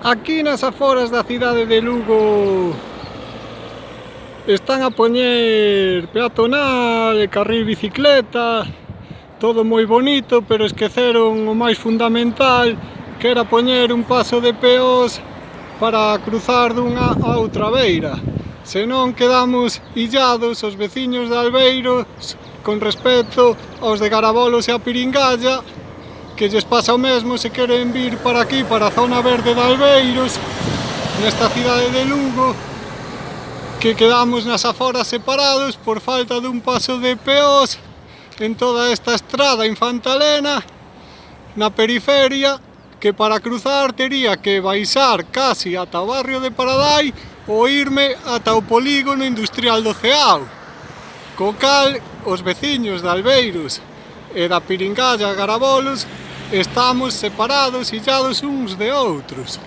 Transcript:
Aquí nas aforas da cidade de Lugo están a poñer peatonal e carril bicicleta, todo moi bonito, pero esqueceron o máis fundamental, que era poñer un paso de peós para cruzar dunha a outra beira. Senón quedamos illados os veciños de Albeiros con respecto aos de Garabolos e a Piringalla, que lles pasa o mesmo se queren vir para aquí, para a zona verde de Albeiros, nesta cidade de Lugo, que quedamos nas aforas separados por falta dun paso de peós en toda esta estrada infantalena na periferia, que para cruzar tería que baixar casi ata o barrio de Paradai ou irme ata o polígono industrial do Ceao, co cal os veciños de Albeiros e da Piringalla e Garabolos estamos separados, illados uns de outros.